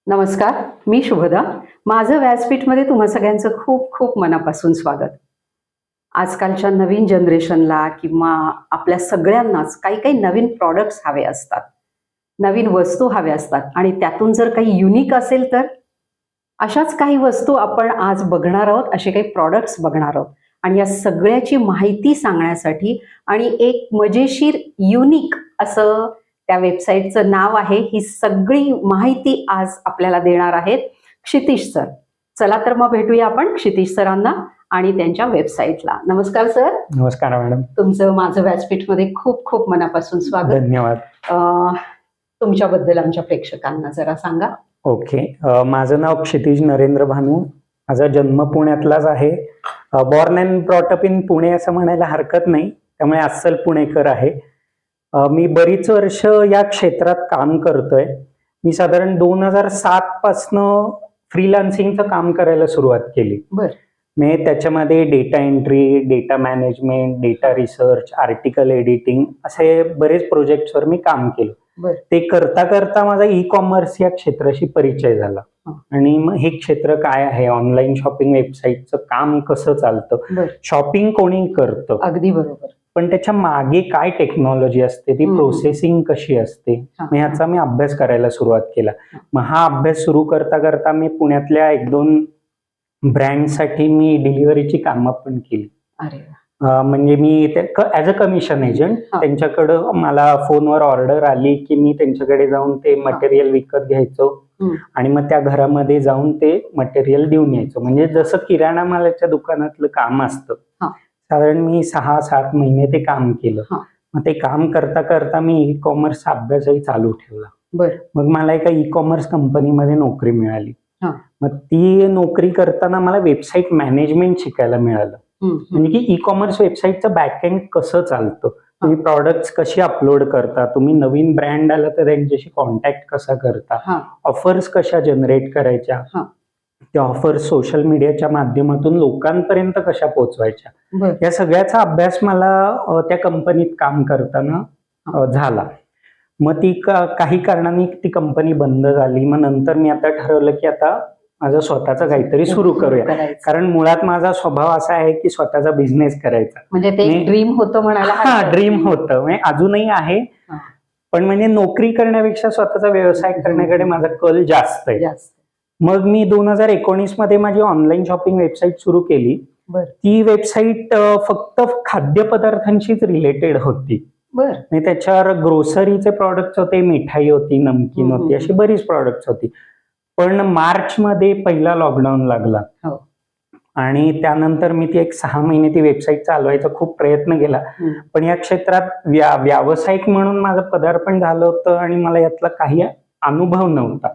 नमस्कार, मी शुभदा. माझं व्यासपीठमध्ये तुम्हा सगळ्यांचं खूप खूप मनापासून स्वागत. आजकालच्या नवीन जनरेशनला किंवा आपल्या सगळ्यांनाच काही काही नवीन प्रॉडक्ट्स हवे असतात, नवीन वस्तू हव्या असतात आणि त्यातून जर काही युनिक असेल तर अशाच काही वस्तू आपण आज बघणार आहोत, असे काही प्रॉडक्ट्स बघणार आहोत. आणि या सगळ्याची माहिती सांगण्यासाठी आणि एक मजेशीर युनिक असं त्या वेबसाईटचं नाव आहे, ही सगळी माहिती आज आपल्याला देणार आहेत क्षितिज सर. चला तर मग भेटूया आपण क्षितिज सरांना आणि त्यांच्या वेबसाईटला. नमस्कार सर. नमस्कार मॅडम. तुमचं माझं व्यासपीठमध्ये खूप खूप मनापासून स्वागत. धन्यवाद. तुमच्याबद्दल आमच्या प्रेक्षकांना जरा सांगा. ओके, माझं नाव क्षितिज नरेंद्र भानू. माझा जन्म पुण्यातलाच आहे. Born and brought up in Pune असं म्हणायला हरकत नाही, त्यामुळे अस्सल पुणेकर आहे. मी बरीच वर्ष या क्षेत्रात काम करतोय. मी साधारण 2007 पासनं फ्रीलान्सिंगचं काम करायला सुरुवात केली. मी त्याच्यामध्ये data entry, data management, data research, article editing असे बरेच प्रोजेक्ट्सवर मी काम केलं. ते करता करता माझा ई कॉमर्स या क्षेत्राशी परिचय झाला. आणि मग हे क्षेत्र काय आहे, ऑनलाईन शॉपिंग वेबसाईटचं काम कसं चालतं, शॉपिंग कोणी करतं, अगदी बरोबर, पण त्याच्या मागे काय टेक्नॉलॉजी असते, ती प्रोसेसिंग कशी असते, ह्याचा मी अभ्यास करायला सुरुवात केला. मग हा अभ्यास सुरू करता करता मी पुण्यातल्या 1-2 ब्रँडसाठी मी डिलिव्हरीची कामं पण केली. म्हणजे मी ऍज अ कमिशन एजंट त्यांच्याकडं मला फोनवर ऑर्डर आली की मी त्यांच्याकडे जाऊन ते मटेरियल विकत घ्यायचो आणि मग त्या घरामध्ये जाऊन ते मटेरियल देऊन यायचो. म्हणजे जसं किराणा मालाच्या दुकानातलं काम असतं, साधारण मी 6-7 महिने ते काम केलं. मग ते काम करता करता मी ई कॉमर्सचा अभ्यासही चालू ठेवला. मग मला एका ई कॉमर्स कंपनीमध्ये नोकरी मिळाली. मग ती नोकरी करताना मला वेबसाईट मॅनेजमेंट शिकायला मिळालं. म्हणजे की ई कॉमर्स वेबसाईटचं बॅकएंड कसं चालतं, तुम्ही प्रॉडक्ट्स कशी अपलोड करता, तुम्ही नवीन ब्रँड आला तर त्यांच्याशी कॉन्टॅक्ट कसा करता, ऑफर्स कशा जनरेट करायच्या, त्या ऑफर्स सोशल मीडियाच्या माध्यमातून लोकांपर्यंत कशा पोहोचवायच्या, या सगळ्याचा अभ्यास मला त्या कंपनीत काम करताना झाला. मग ती काही कारणांनी ती कंपनी बंद झाली. मग नंतर मी आता ठरवलं की आता माझं स्वतःचं काहीतरी सुरू करूया, कारण मुळात माझा स्वभाव असा आहे की स्वतःचा बिझनेस करायचा. म्हणजे ते ड्रीम होतं म्हणायला. ड्रीम होतं, म्हणजे अजूनही आहे, पण म्हणजे नोकरी करण्यापेक्षा स्वतःचा व्यवसाय करण्याकडे माझा कल जास्त आहे. मग मी 2019 मध्ये माझी ऑनलाईन शॉपिंग वेबसाईट सुरू केली. ती वेबसाईट फक्त खाद्यपदार्थांशीच रिलेटेड होती. त्याच्यावर ग्रोसरीचे प्रॉडक्ट्स होते, मिठाई होती, नमकीन होती, अशी बरीच प्रॉडक्ट्स होती. पण मार्च मध्ये पहिला लॉकडाऊन लागला आणि त्यानंतर मी ती 6 महिने ती वेबसाईट चालवायचा खूप प्रयत्न केला. पण या क्षेत्रात व्यावसायिक म्हणून माझं पदार्पण झालं होतं आणि मला यातला काही अनुभव नव्हता.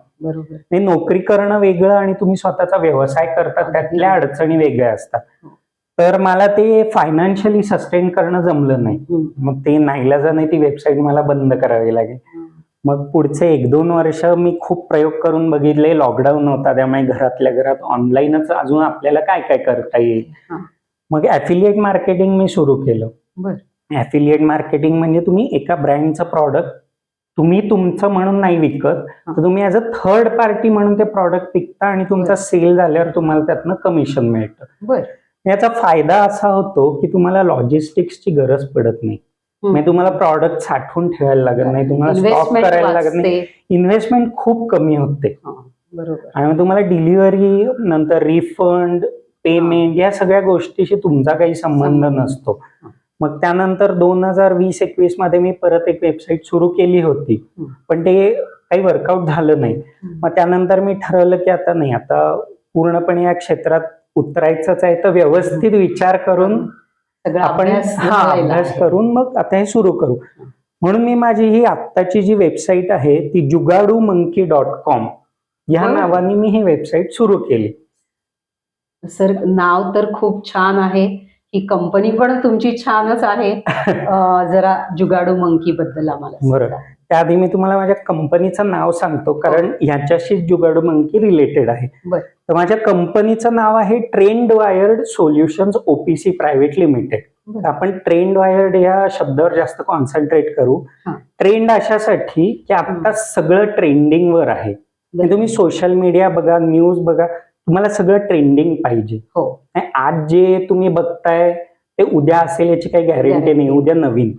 नोकरी करणं वेगळं आणि तुम्ही स्वतःचा व्यवसाय करता त्यातल्या अडचणी वेगळ्या असतात. तर मला ते फायनान्शियली सस्टेन करणं जमलं नाही. मग ते नाईलाजाने ती वेबसाईट मला बंद करावी लागेल. मग पुढचे 1-2 वर्ष मी खूप प्रयोग करून बघितले. लॉकडाऊन होता, त्यामुळे घरातल्या घरात ऑनलाईनच अजून आपल्याला काय काय करता येईल. मग ऍफिलिएट मार्केटिंग मी सुरू केलं. ऍफिलिएट मार्केटिंग म्हणजे तुम्ही एका ब्रँडचं प्रॉडक्ट तुम्ही तुमचं म्हणून नाही विकत, तर तुम्ही ऍज अ थर्ड पार्टी म्हणून ते प्रॉडक्ट विकता आणि तुमचा सेल झाल्यावर तुम्हाला त्यातनं कमिशन मिळतं. याचा फायदा असा होतो की तुम्हाला लॉजिस्टिक्सची गरज पडत नाही. म्हणजे तुम्हाला प्रॉडक्ट साठवून ठेवायला लागत नाही, तुम्हाला स्टॉक करायला लागत नाही, इन्व्हेस्टमेंट खूप कमी होते. आणि तुम्हाला डिलिव्हरी नंतर रिफंड, पेमेंट या सगळ्या गोष्टीशी तुमचा काही संबंध नसतो. मग त्यानंतर 2020-21 मध्ये मी परत एक वेबसाईट सुरू केली होती, पण ते काही वर्कआउट झालं नाही. मग त्यानंतर मी ठरवलं की आता नाही, आता पूर्णपणे या क्षेत्रात उतरायचंच आहे, तर व्यवस्थित विचार करून आपण अभ्यास करून मग आता हे सुरू करू. म्हणून मी माझी ही आत्ताची जी वेबसाईट आहे ती jugadumonkey.com या नावाने मी ही वेबसाईट सुरू केली. सर नाव तर खूप छान आहे, ही कंपनी पण तुमची छानच आहे. जरा जुगाडू मंकी बद्दल आम्हाला बरं. सांगा. त्याआधी मी तुम्हाला माझ्या कंपनीचं नाव सांगतो, कारण ह्याच्याशी जुगाडू मंकी रिलेटेड आहे. बरं. तर माझ्या कंपनीचं नाव आहे trend wired solutions OPC private limited. बरं. आपण ट्रेंड वायर्ड या शब्दावर जास्त कॉन्सन्ट्रेट करू. हा. ट्रेंड अशासाठी की आता सगळं ट्रेंडिंग वर आहे. बरं. तुम्ही सोशल मीडिया बघा, न्यूज बघा, तुम्हाला सगळं ट्रेंडिंग पाहिजे. हो. आणि आज जे तुम्ही बघताय ते उद्या असेल याची काही गॅरंटी नाही, उद्या नवीन.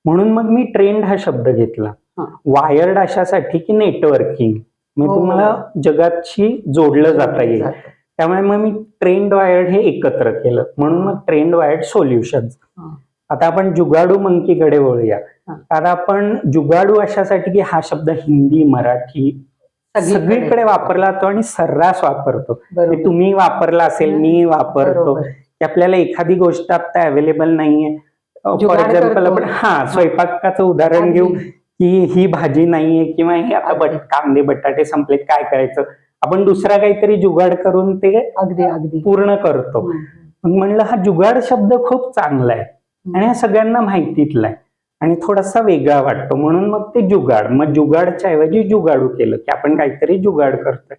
म्हणून मग मी ट्रेंड हा शब्द घेतला. हा. वायर्ड अशासाठी की नेटवर्किंग, म्हणजे हो. तुम्हाला जगाशी जोडलं जाता येईल. त्यामुळे मग मी ट्रेंड वायर्ड हे एकत्र केलं, म्हणून मग ट्रेंड वायर्ड सोल्युशन्स. आता आपण जुगाडू मंकीकडे वळूया. आता आपण जुगाडू अशासाठी की हा शब्द हिंदी, मराठी सगळीकडे वापरला जातो आणि सर्रास वापरतो. तुम्ही वापरला असेल, मी वापरतो की आपल्याला एखादी गोष्ट आता अवेलेबल नाहीये. फॉर एक्झाम्पल आपण स्वयंपाकाचं उदाहरण घेऊ की ही भाजी नाहीये किंवा हे आता कांदे बटाटे संपलेत, काय करायचं, आपण दुसरा काहीतरी जुगाड करून ते अगदी पूर्ण करतो. मग म्हणलं हा जुगाड शब्द खूप चांगला आहे आणि हा सगळ्यांना माहितीतला आहे आणि थोडासा वेगळा वाटतो, म्हणून मग ते जुगाड. मग जुगाडच्या ऐवजी जुगाडू केलं की आपण काहीतरी जुगाड करतोय.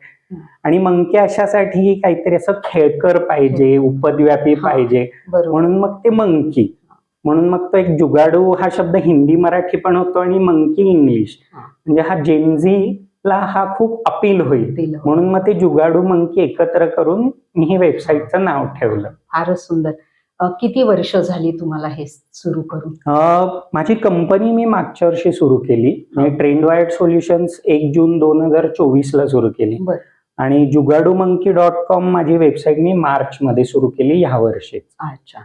आणि मंकी अशासाठी काहीतरी असं खेळकर पाहिजे, उपद्व्यापी पाहिजे, म्हणून मग ते मंकी. म्हणून मग तो एक जुगाडू हा शब्द हिंदी मराठी पण होतो आणि मंकी इंग्लिश, म्हणजे हा जेनझीला हा खूप अपील होईल, म्हणून मग ते जुगाडू मंकी एकत्र करून मी हे वेबसाईटचं नाव ठेवलं. फारच सुंदर. किती वर्ष झाली तुम्हाला हे सुरू करून? माझी कंपनी मी मागच्या वर्षी सुरू केली. ट्रेंड वायर्ड सोल्युशन्स 1 जून 2024 ला सुरू केली आणि jugadumonkey.com माझी वेबसाईट मी मार्च मध्ये सुरू केली ह्या वर्षी. अच्छा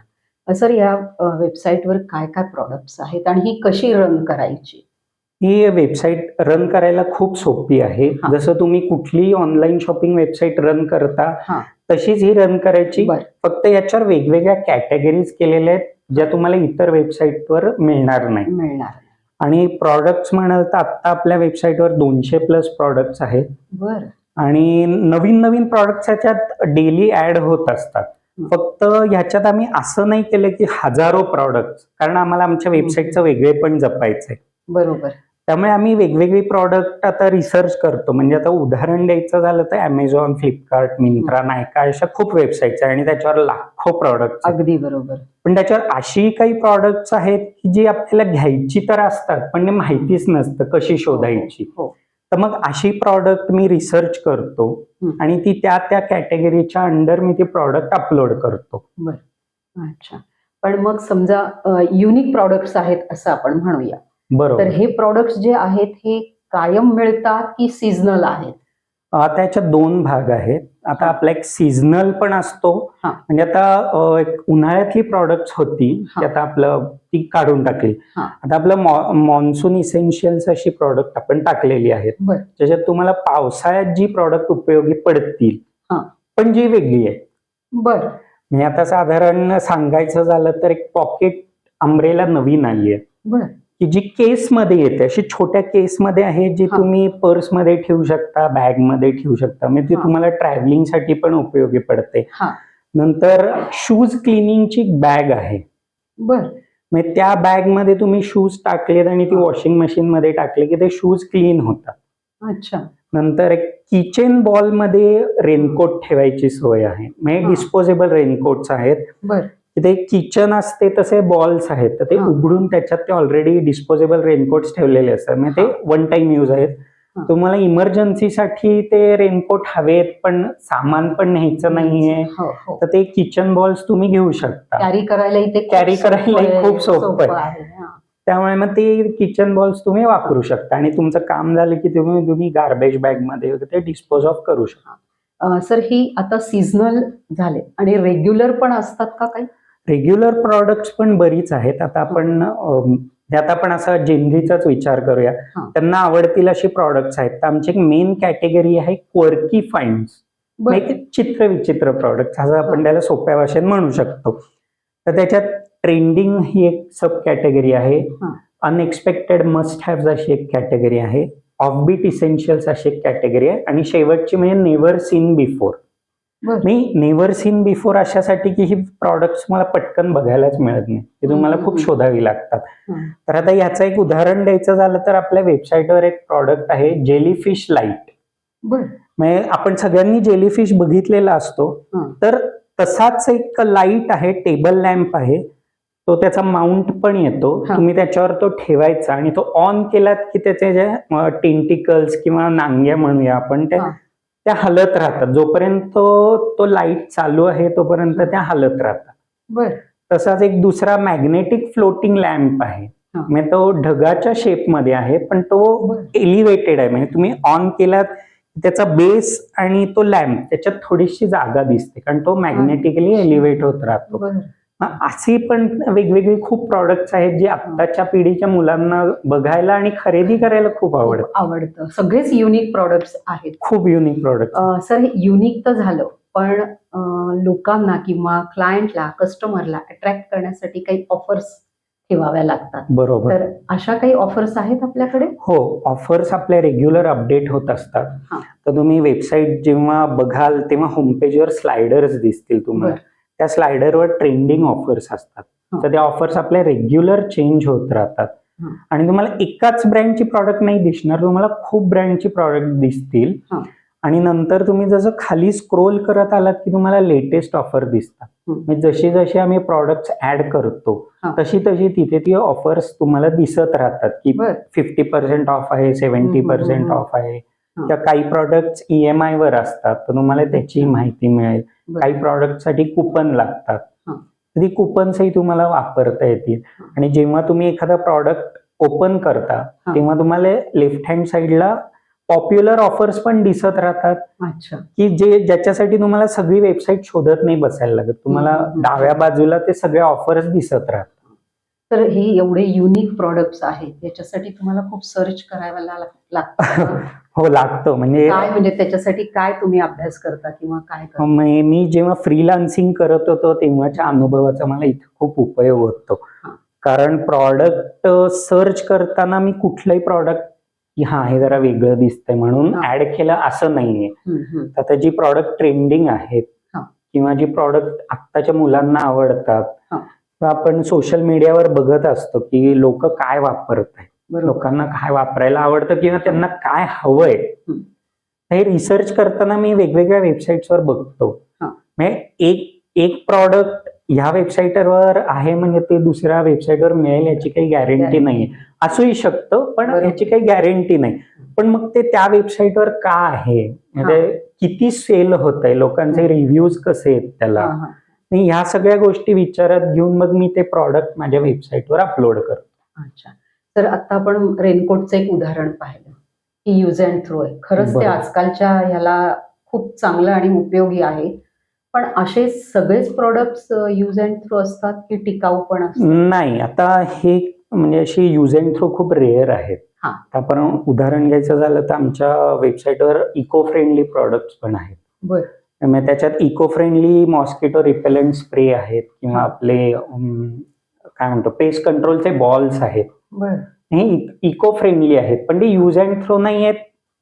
सर, या वेबसाईटवर काय काय प्रॉडक्ट्स आहेत आणि ही कशी रन करायची? ही वेबसाईट रन करायला खूप सोपी आहे. जसं तुम्ही कुठलीही ऑनलाईन शॉपिंग वेबसाईट रन करता तशीच ही रन करायची. फक्त याच्यावर वेगवेगळ्या कॅटेगरीज केलेल्या आहेत ज्या तुम्हाला इतर वेबसाईटवर मिळणार नाही. आणि प्रॉडक्ट्स म्हणाल तर आता आपल्या वेबसाईटवर 200+ प्रॉडक्ट्स आहेत. बरं. आणि नवीन नवीन प्रॉडक्ट्स याच्यात डेली ऍड होत असतात. फक्त ह्याच्यात आम्ही असं नाही केलं की हजारो प्रॉडक्ट्स, कारण आम्हाला आमच्या वेबसाईटचं वेगळेपण जपायचंय. बरोबर. त्यामुळे आम्ही वेगवेगळी प्रॉडक्ट आता रिसर्च करतो. म्हणजे आता उदाहरण द्यायचं झालं तर अमेझॉन, फ्लिपकार्ट, मिंत्रा, नायका अशा खूप वेबसाईट्स आहे आणि त्याच्यावर लाखो प्रॉडक्ट. अगदी बरोबर. पण त्याच्यावर अशी काही प्रॉडक्ट्स आहेत की जी आपल्याला घ्यायची तर असतात पण ते माहितीच नसतं कशी शोधायची. तर मग अशी प्रॉडक्ट मी रिसर्च करतो आणि ती त्या त्या कॅटेगरीच्या अंडर मी ती प्रॉडक्ट अपलोड करतो. बरं. अच्छा. पण मग समजा युनिक प्रॉडक्ट्स आहेत असं आपण म्हणूया. बरोबर. तर हे प्रॉडक्ट्स जे आहेत हे कायम मिळतात की सीझनल आहेत? त्याच्यात 2 भाग आहेत. आता आपला एक सीझनल पण असतो, म्हणजे आता एक उन्हाळ्यातली प्रॉडक्ट्स होती ती आता आपलं ती काढून टाकली. आता आपलं मॉन्सून इसेन्शियल्स अशी प्रॉडक्ट आपण टाकलेली आहेत, ज्याच्यात तुम्हाला पावसाळ्यात जी प्रॉडक्ट उपयोगी पडतील पण जी वेगळी आहे. बरं. म्हणजे आता साधारण सांगायचं झालं तर एक पॉकेट अम्ब्रेला नवीन आली आहे की जी केसमध्ये येते, अशी छोट्या केसमध्ये आहे जी तुम्ही पर्समध्ये ठेवू शकता, बॅगमध्ये ठेवू शकता, म्हणजे ती तुम्हाला ट्रॅव्हलिंगसाठी पण उपयोगी पडते. नंतर शूज क्लिनिंगची बॅग आहे. म्हणजे त्या बॅगमध्ये तुम्ही शूज टाकलेत आणि ती वॉशिंग मशीन मध्ये टाकले की ते शूज क्लीन होतात. अच्छा. नंतर एक किचन बॉल मध्ये रेनकोट ठेवायची सोय आहे, म्हणजे डिस्पोजेबल रेनकोट्स आहेत. ते किचन असते तसे बॉल्स आहेत, तर ते उघडून त्याच्यात ते ऑलरेडी डिस्पोजेबल रेनकोट्स ठेवलेले असतात, म्हणजे ते 1 टाइम यूज आहेत. तुम्हाला इमर्जन्सीसाठी ते रेनकोट हवेत पण सामान पण न्यायचं नाहीये तर ते किचन बॉल्स तुम्ही घेऊ शकता. कॅरी करायलाही खूप सोपं आहे. त्यामुळे मग ते किचन बॉल्स तुम्ही वापरू शकता आणि तुमचं काम झालं की तुम्ही गार्बेज बॅग मध्ये ते डिस्पोज ऑफ करू शकता. सर, ही आता सीझनल झाले आणि रेग्युलर पण असतात का काही? रेग्युलर प्रॉडक्ट्स पण बरीच आहेत. आता आपण त्यात आपण असा जेनझीचाच विचार करूया, त्यांना आवडतील अशी प्रॉडक्ट्स आहेत. तर आमची एक मेन कॅटेगरी आहे क्वर्की फाइंड्स, चित्र विचित्र प्रॉडक्ट्स असं आपण त्याला सोप्या भाषेत म्हणू शकतो. तर त्याच्यात ट्रेंडिंग ही एक सब कॅटेगरी आहे, अनएक्सपेक्टेड मस्ट हॅव्स अशी एक कॅटेगरी आहे, ऑफबीट इसेन्शियल्स अशी एक कॅटेगरी आहे आणि शेवटची म्हणजे नेव्हर सीन बिफोर. मी नेव्हर सीन बिफोर अशासाठी की ही प्रॉडक्ट्स मला पटकन बघायलाच मिळत नाही, ते तुम्हाला खूप शोधावी लागतात. तर आता याचं एक उदाहरण द्यायचं झालं तर आपल्या वेबसाईटवर एक प्रॉडक्ट आहे जेलीफिश लाईट. म्हणजे आपण सगळ्यांनी जेलीफिश बघितलेला असतो, तर तसाच एक लाईट आहे, टेबल लॅम्प आहे, तो त्याचा माउंट पण येतो, तुम्ही त्याच्यावर तो ठेवायचा आणि तो ऑन केलात की त्याचे जे टेंटिकल्स किंवा नांग्या म्हणूया आपण त्या हलत राहतात. जोपर्यंत तो लाईट चालू आहे तोपर्यंत त्या हलत राहतात. तसाच एक दुसरा मॅग्नेटिक फ्लोटिंग लॅम्प आहे, म्हणजे तो ढगाच्या शेपमध्ये आहे पण तो एलिव्हेटेड आहे, म्हणजे तुम्ही ऑन केलात त्याचा बेस आणि तो लॅम्प त्याच्यात थोडीशी जागा दिसते कारण तो मॅग्नेटिकली एलिव्हेट होत राहतो. अशी पण वेगवेगळी खूप प्रॉडक्ट्स आहेत जे आत्ताच्या पिढीच्या मुलांना बघायला आणि खरेदी करायला खूप आवडतं. सगळेच युनिक प्रॉडक्ट्स आहेत, खूप युनिक प्रॉडक्ट. सर हे युनिक तर झालं, पण लोकांना किंवा क्लायंटला, कस्टमरला अट्रॅक्ट करण्यासाठी काही ऑफर्स ठेवाव्या लागतात. बरोबर. तर अशा काही ऑफर्स आहेत आपल्याकडे? हो, ऑफर्स आपल्या रेग्युलर अपडेट होत असतात. तर तुम्ही वेबसाईट जेव्हा बघाल तेव्हा होमपेजवर स्लायडर्स दिसतील तुम्हाला, त्या स्लायडरवर ट्रेंडिंग ऑफर्स असतात. तर त्या ऑफर्स आपल्या रेग्युलर चेंज होत राहतात आणि तुम्हाला एकाच ब्रँडची प्रॉडक्ट नाही दिसणार, तुम्हाला खूप ब्रँडची प्रॉडक्ट दिसतील. आणि नंतर तुम्ही जसं खाली स्क्रोल करत आलात की तुम्हाला लेटेस्ट ऑफर दिसतात. म्हणजे जशी जशी आम्ही प्रॉडक्ट्स ऍड करतो तशी तशी तिथे ती ऑफर्स तुम्हाला दिसत राहतात की 50% ऑफ आहे, 70% ऑफ आहे, किंवा काही प्रॉडक्ट्स EMI वर असतात तर तुम्हाला त्याची माहिती मिळेल. काही प्रॉडक्ट साठी कुपन लागतात, ती कुपन्सही तुम्हाला वापरता येतील. आणि जेव्हा तुम्ही एखादा प्रॉडक्ट ओपन करता तेव्हा तुम्हाला लेफ्ट हँड साईडला पॉप्युलर ऑफर्स पण दिसत राहतात, की ज्याच्यासाठी तुम्हाला सगळी वेबसाईट शोधत नाही बसायला लागत, तुम्हाला डाव्या बाजूला ते सगळ्या ऑफर्स दिसत राहतात. तर हे एवढे युनिक प्रॉडक्ट्स आहेत याच्यासाठी तुम्हाला खूप सर्च करायला लागतं. हो, लागतं. म्हणजे त्याच्यासाठी काय तुम्ही अभ्यास करता किंवा काय करता? मी जेव्हा फ्रीलान्सिंग करत होतो तेव्हाच्या अनुभवाचा मला इथे खूप उपयोग होतो. कारण प्रॉडक्ट सर्च करताना मी कुठलंही प्रॉडक्ट की हे जरा वेगळं दिसतंय म्हणून ऍड केलं असं नाहीये. आता जी प्रॉडक्ट ट्रेंडिंग आहेत किंवा जी प्रॉडक्ट आत्ताच्या मुलांना आवडतात, आपण सोशल मीडियावर बघत असतो की लोक काय वापरत आहेत, लोकांना काय वापरायला आवडतं किंवा त्यांना काय हवंय, हे रिसर्च करताना मी वेगवेगळ्या वेबसाईट्सवर बघतो. म्हणजे एक प्रॉडक्ट ह्या वेबसाईटवर आहे म्हणजे ते दुसऱ्या वेबसाईटवर मिळेल याची काही गॅरंटी नाहीये. असूही शकतं पण याची काही गॅरंटी नाही. पण मग ते त्या वेबसाईटवर का आहे, म्हणजे किती सेल होत आहे, लोकांचे रिव्ह्यूज कसे आहेत त्याला, ह्या सगळ्या गोष्टी विचारात घेऊन मग मी ते प्रॉडक्ट माझ्या वेबसाईटवर अपलोड करतो. अच्छा. तर आता आपण रेनकोटचं एक उदाहरण पाहिलं की यूज अँड थ्रो आहे. खरंच ते आजकालच्या ह्याला खूप चांगलं आणि उपयोगी आहे. पण असे सगळेच प्रॉडक्ट्स यूज अँड थ्रो असतात की टिकाऊ पण असतात? नाही, आता हे म्हणजे अशी यूज अँड थ्रो खूप रेअर आहेत. आपण उदाहरण घ्यायचं झालं तर आमच्या वेबसाईटवर इको फ्रेंडली प्रॉडक्ट्स पण आहेत. मग त्याच्यात eco friendly mosquito repellent spray आहेत किंवा आपले काय म्हणतो पेस्ट कंट्रोलचे बॉल्स आहेत. हे इको फ्रेंडली आहेत पण ते यूज अँड थ्रो नाही आहेत,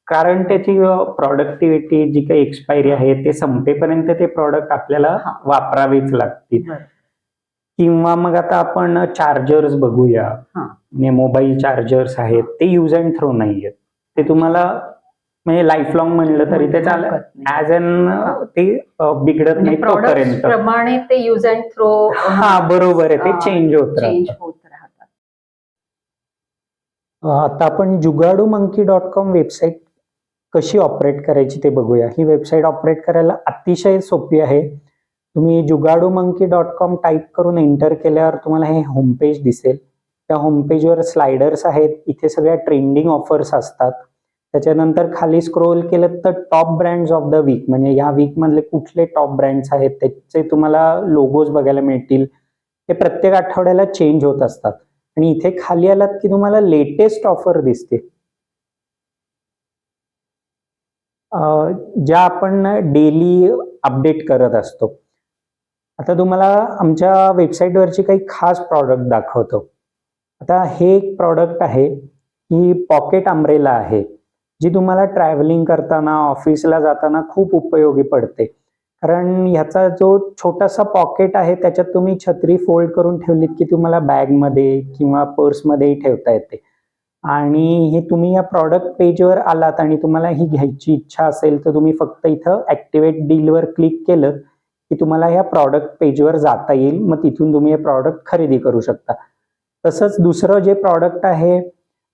कारण त्याची प्रॉडक्टिव्हिटी जी काही एक्सपायरी आहे ते संपेपर्यंत ते प्रॉडक्ट आपल्याला वापरावेच लागतील. किंवा मग आता आपण चार्जर्स बघूया, मोबाईल चार्जर्स आहेत, ते यूज अँड थ्रो नाही आहेत, ते तुम्हाला म्हणजे लाईफ लॉंग म्हणलं तरी ते चालेल, ऍज अन ते बिघडत नाही तोपर्यंत प्रमाणे ते यूज अँड थ्रो. बरोबर आहे, ते चेंज होत राहतात. आता आपण jugadumonkey.com वेबसाईट कशी ऑपरेट करायची ते बघूया. ही वेबसाईट ऑपरेट करायला अतिशय सोपी आहे. तुम्ही jugadumonkey.com टाईप करून एंटर केल्यावर तुम्हाला हे होम पेज दिसेल. त्या होम पेजवर स्लायडर्स आहेत, इथे सगळ्या ट्रेंडिंग ऑफर्स असतात. त्याच्यानंतर खाली स्क्रोल केलं तर top brands of the week, म्हणजे या वीक मधले कुठले टॉप ब्रँड्स आहेत त्याचे तुम्हाला लोगोज बघायला मिळतील. ते प्रत्येक आठवड्याला चेंज होत असतात. आणि इथे खाली आलात की तुम्हाला लेटेस्ट ऑफर दिसते, ज्या आपण डेली अपडेट करत असतो. आता तुम्हाला आमच्या वेबसाईटवरची काही खास प्रॉडक्ट दाखवतो. आता हे एक प्रॉडक्ट आहे, ही पॉकेट अम्ब्रेला आहे, जी तुम्हाला ट्रॅव्हलिंग करताना ऑफिसला जाताना खूप उपयोगी पडते. कारण ह्याचा जो छोटासा पॉकेट आहे त्याच्यात तुम्ही छत्री फोल्ड करून ठेवलीत की तुम्हाला बॅगमध्ये किंवा पर्समध्येही ठेवता येते. आणि हे तुम्ही या प्रॉडक्ट पेजवर आलात आणि तुम्हाला ही घ्यायची इच्छा असेल तर तुम्ही फक्त इथं ॲक्टिवेट डीलवर क्लिक केलं की तुम्हाला या प्रॉडक्ट पेजवर जाता येईल. मग तिथून तुम्ही हे प्रॉडक्ट खरेदी करू शकता. तसंच दुसरं जे प्रॉडक्ट आहे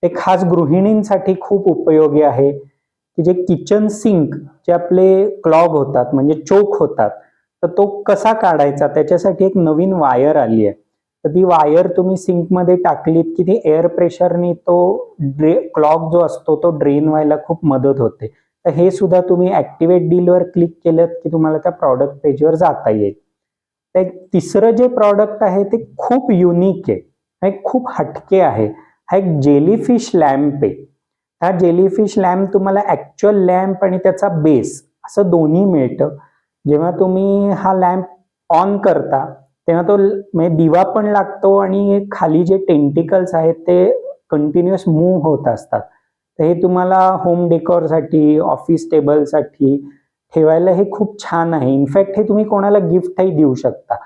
ते खास गृहिणींसाठी खूप उपयोगी आहे की जे किचन सिंक जे आपले क्लॉग होतात म्हणजे चोक होतात, तर तो कसा काढायचा त्याच्यासाठी एक नवीन वायर आली आहे. तर ती वायर तुम्ही सिंकमध्ये टाकलीत की ती एअर प्रेशरनी तो क्लॉग जो असतो तो ड्रेन व्हायला खूप मदत होते. तर हे सुद्धा तुम्ही ॲक्टिवेट डीलवर क्लिक केलं की तुम्हाला त्या प्रॉडक्ट पेजवर जाता येईल. तर तिसरं जे प्रॉडक्ट आहे ते खूप युनिक आहे, हे खूप हटके आहे. हा एक जेलीफिश लॅम्प आहे. हा जेलीफिश लॅम्प तुम्हाला ॲक्च्युअल लॅम्प आणि त्याचा बेस असं दोन्ही मिळतं. जेव्हा तुम्ही हा लॅम्प ऑन करता तेव्हा तो म्हणजे दिवा पण लागतो आणि खाली जे टेंटिकल्स आहेत ते कंटिन्युअस मूव्ह होत असतात. तर हे तुम्हाला होम डेकोरसाठी, ऑफिस टेबलसाठी ठेवायला हे खूप छान आहे. इनफॅक्ट हे तुम्ही कोणाला गिफ्टही देऊ शकता.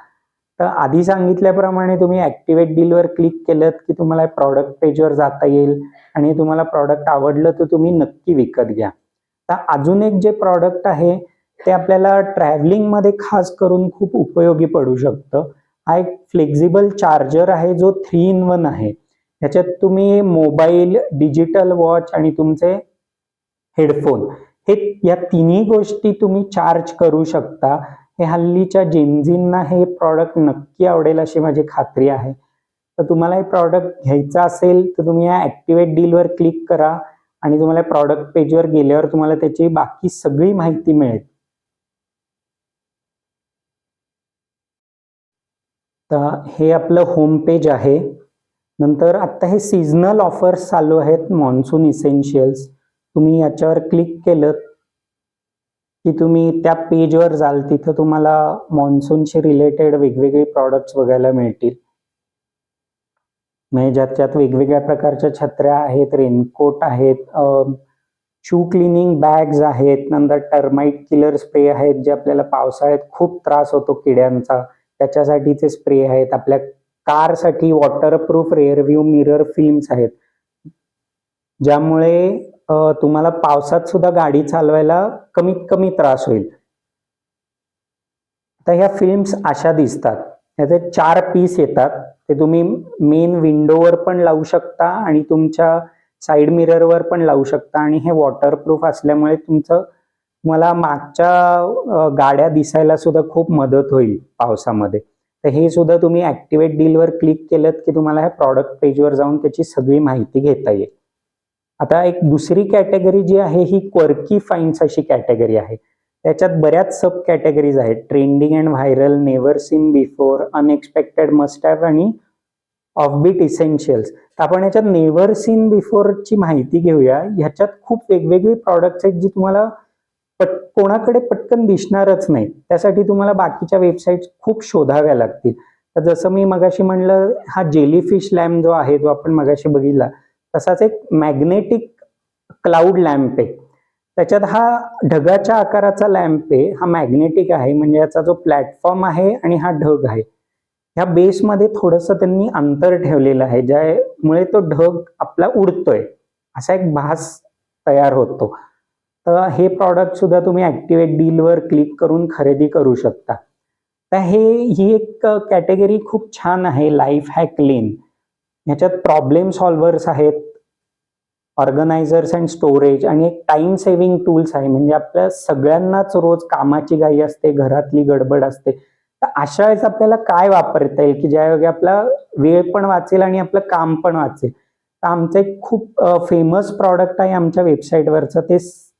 तर आधी सांगितल्याप्रमाणे तुम्ही ॲक्टिवेट डीलवर क्लिक केलं की तुम्हाला प्रॉडक्ट पेजवर जाता येईल आणि तुम्हाला प्रॉडक्ट आवडलं तर तुम्ही नक्की विकत घ्या. तर अजून एक जे प्रॉडक्ट आहे ते आपल्याला ट्रॅव्हलिंगमध्ये खास करून खूप उपयोगी पडू शकतं. हा एक फ्लेक्झिबल चार्जर आहे जो 3-in-1 आहे. ह्याच्यात तुम्ही मोबाईल, डिजिटल वॉच आणि तुमचे हेडफोन हे या तिन्ही गोष्टी तुम्ही चार्ज करू शकता. हे हल्लीच्या जेनझींना हे प्रॉडक्ट नक्की आवडेल अशी माझी खात्री आहे. तर तुम्हाला हे प्रॉडक्ट घ्यायचं असेल तर तुम्ही या ॲक्टिवेट डीलवर क्लिक करा आणि तुम्हाला प्रॉडक्ट पेजवर गेल्यावर तुम्हाला त्याची बाकी सगळी माहिती मिळेल. तर हे आपलं होम पेज आहे. नंतर आता हे सीझनल ऑफर्स चालू आहेत, मॉन्सून इसेन्शियल्स. तुम्ही याच्यावर क्लिक केलं की तुम्ही त्या पेजवर जाल, तिथं तुम्हाला मॉन्सूनशी रिलेटेड वेगवेगळे प्रॉडक्ट्स बघायला मिळतील. म्हणजे ज्याच्यात वेगवेगळ्या प्रकारच्या छत्र्या आहेत, रेनकोट आहेत, शू क्लिनिंग बॅग्स आहेत, नंतर टर्माइट किलर स्प्रे आहेत जे आपल्याला पावसाळ्यात खूप त्रास होतो किड्यांचा, त्याच्यासाठीचे स्प्रे आहेत. आपल्या कारसाठी वॉटरप्रूफ रिअरव्ह्यू मिरर फिल्म्स आहेत, ज्यामुळे तुम्हाला पावसात सुद्धा गाडी चालवायला कमीत कमी त्रास होईल. तर ह्या फिल्म्स अशा दिसतात. याचे 4 पीस येतात. ते तुम्ही मेन विंडोवर पण लावू शकता आणि तुमच्या साईड मिररवर पण लावू शकता आणि हे वॉटरप्रूफ असल्यामुळे तुम्हाला मागच्या गाड्या दिसायला सुद्धा खूप मदत होईल पावसामध्ये. तर हे सुद्धा तुम्ही ॲक्टिवेट डीलवर क्लिक केलं की तुम्हाला ह्या प्रॉडक्ट पेजवर जाऊन त्याची सगळी माहिती घेता येईल. आता एक दुसरी कॅटेगरी जी आहे ही क्वर्की फाइंड्स अशी कॅटेगरी आहे. त्याच्यात बऱ्याच सब कॅटेगरीज आहेत. Trending and viral, never seen before, unexpected, must have आणि ऑफबीट इसेन्शियल्स. तर आपण याच्यात नेव्हर सीन बिफोरची माहिती घेऊया. ह्याच्यात खूप वेगवेगळे प्रॉडक्ट्स आहेत जी तुम्हाला कोणाकडे पटकन दिसणारच नाही. त्यासाठी तुम्हाला बाकीच्या वेबसाईट्स खूप शोधाव्या लागतील. तर जसं मी मगाशी म्हणलं, हा जेलीफिश लॅम्प जो आहे जो आपण मगाशी बघितला, तसाच एक मॅग्नेटिक क्लाउड लॅम्प आहे. त्याच्यात हा ढगाच्या आकाराचा लॅम्प आहे. हा मॅग्नेटिक आहे, म्हणजे याचा जो प्लॅटफॉर्म आहे आणि हा ढग आहे, ह्या बेसमध्ये थोडंसं त्यांनी अंतर ठेवलेलं आहे, ज्यामुळे तो ढग आपला उडतोय असा एक भास तयार होतो. तर हे प्रॉडक्ट सुद्धा तुम्ही ॲक्टिवेट डीलवर क्लिक करून खरेदी करू शकता. तर ही एक कॅटेगरी खूप छान आहे, लाईफ हॅक लेन. ह्याच्यात प्रॉब्लेम सॉल्व्हर्स आहेत, ऑर्गनायझर्स अँड स्टोरेज आणि एक टाइम सेव्हिंग टूल्स आहे. म्हणजे आपल्या सगळ्यांनाच रोज कामाची घाई असते, घरातली गडबड असते. तर अशा वेळेस आपल्याला काय वापरता येईल की ज्यायोगे आपला वेळ पण वाचेल आणि आपलं काम पण वाचेल. तर आमचं एक खूप फेमस प्रॉडक्ट आहे आमच्या वेबसाईटवरचं, ते